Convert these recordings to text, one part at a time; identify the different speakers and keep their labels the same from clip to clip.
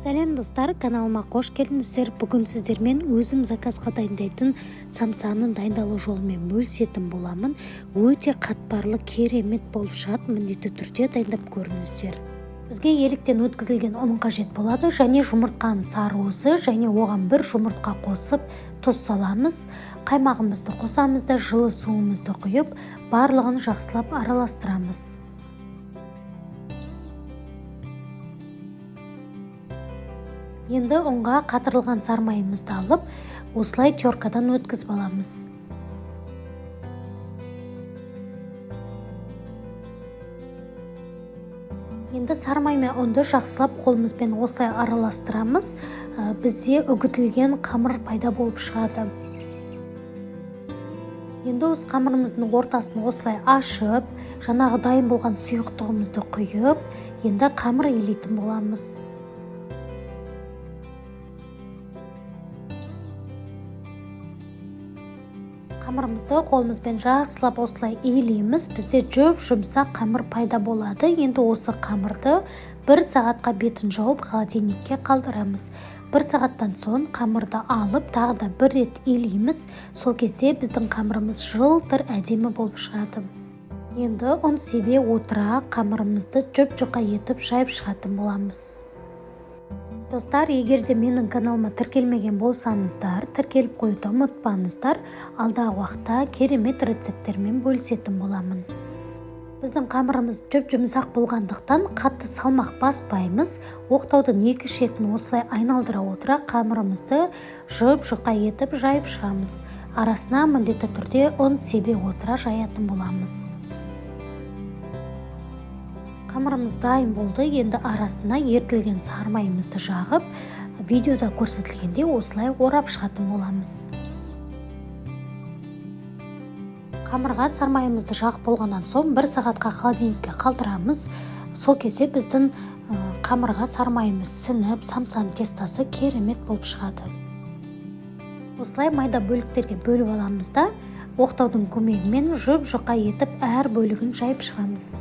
Speaker 1: Сәлем достар, каналыма қош келдіңіздер. Бүгін сіздермен өзім заказға дайындайтын самсаның дайындалу жолымен бөлісетін боламын. Өте қатпарлы, керемет болып шығады, міндетті түрде дайындап көріңіздер. Бізге еліктен өткізілген ұн қажет болады, және жұмыртқаның сарыуызы, және оған бір жұмыртқа қосып тұз саламыз. Қаймағымызды қосамыз да жылы суымызды құйып, барлығын жақсылап араластырамыз. Енді ұнға қатырылған сармайымызды алып, осылай теркадан өткізіп аламыз. Енді сармай мен ұнды жақсылап қолымызбен осылай араластырамыз. Бізде үгітілген қамыр пайда болып шығады. Енді осы қамырымыздың ортасын осылай ашып, жаңағы дайын болған сұйықтығымызды құйып, енді қамыр илейтін боламыз. Қамырымызды қолымызбен жақсылап осылай иілейміз. Бізде жұмсақ қамыр пайда болады. Енді осы қамырды 1 сағатқа бетін жауып холодильникке қалдырамыз. 1 сағаттан соң қамырды алып, тағы да бір рет иілейміз. Сол кезде біздің қамырымыз жылтыр әдемі болып шығады. Енді ұн себе отыра қамырымызды жұқа етіп жайып шығатын боламыз. Достар, егер де менің каналыма тіркелмеген болсаңыздар, тіркеліп қоюды ұмытпаңыздар. Алдағы уақытта керемет рецепттермен бөлісетін боламын. Біздің қамырымыз жұмсақ болғандықтан қатты салмақ баспаймыз. Оқтаудың екі шетін осылай айналдыра отыра қамырымызды жұқа етіп жайып шығамыз. Арасына міндетті түрде ұн себе отыра жаятын боламыз. Қамырымыз дайын болды. Енді арасына ертілген сармайымызды жағып, видеода көрсетілгенде осылай орап шығатын боламыз. Қамырға сармайымызды жағып болғаннан соң 1 сағатқа холодильникке қалдырамыз. Сол кезде біздің қамырға сармайымыз сіңіп, самсаның тестасы керемет болып шығады. Осылай майда бөліктерге бөліп аламыз да, оқтаудың көмегімен жұқа етіп әр бөлігін жайып шығамыз.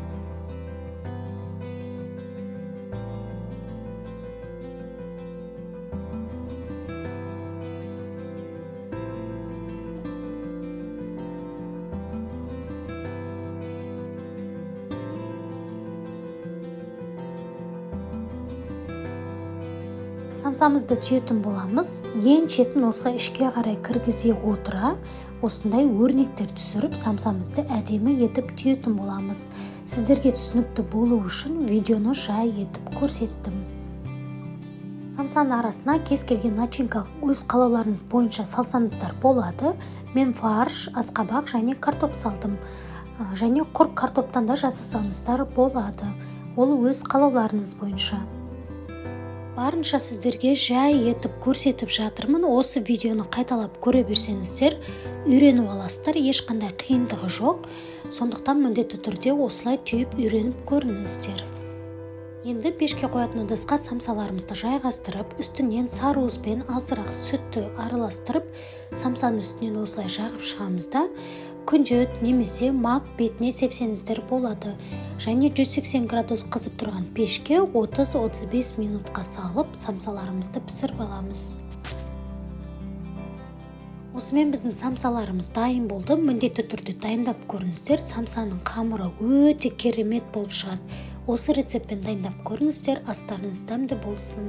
Speaker 1: Самсамызды түйетін боламыз. Ең шетін осылай ішке қарай кіргізе отыра, осындай өрнектер түсіріп, самсамызды әдемі етіп түйетін боламыз. Сіздерге түсінікті болу үшін видеоны жай етіп көрсеттім. Самсаның арасына кез келген начинка өз қалауларыңыз бойынша салсаңыздар болады. Мен фарш, асқабақ және картоп салдым. Және құр картоптан да жасасаңыздар болады. Ол өз қалауларыңыз бойынша. Барынша сіздерге жай етіп көрсетіп жатырмын. Осы видеоны қайталап көре берсеңіздер, үйреніп аласыздар, ешқандай қиындығы жоқ. Сондықтан міндетті түрде осылай түйіп үйреніп көріңіздер. Енді пешке қоятын ыдысқа самсаларымызды жайғастырып, үстінен сарыуызбен азырақ сүтті араластырып, самсаның үстінен осылай жағып шығамыз да, күнжет немесе мак бетіне сепсеңіздер болады. Және 180 градус қызып тұрған пешке 30-35 минутқа салып, самсаларымызды пісіріп аламыз. Осымен біздің самсаларымыз дайын болды. Міндетті түрде дайындап көріңіздер. Самсаның қамыры өте керемет болып шығады. Осы рецептпен дайындап көріңіздер, астарыңыз дәмді болсын.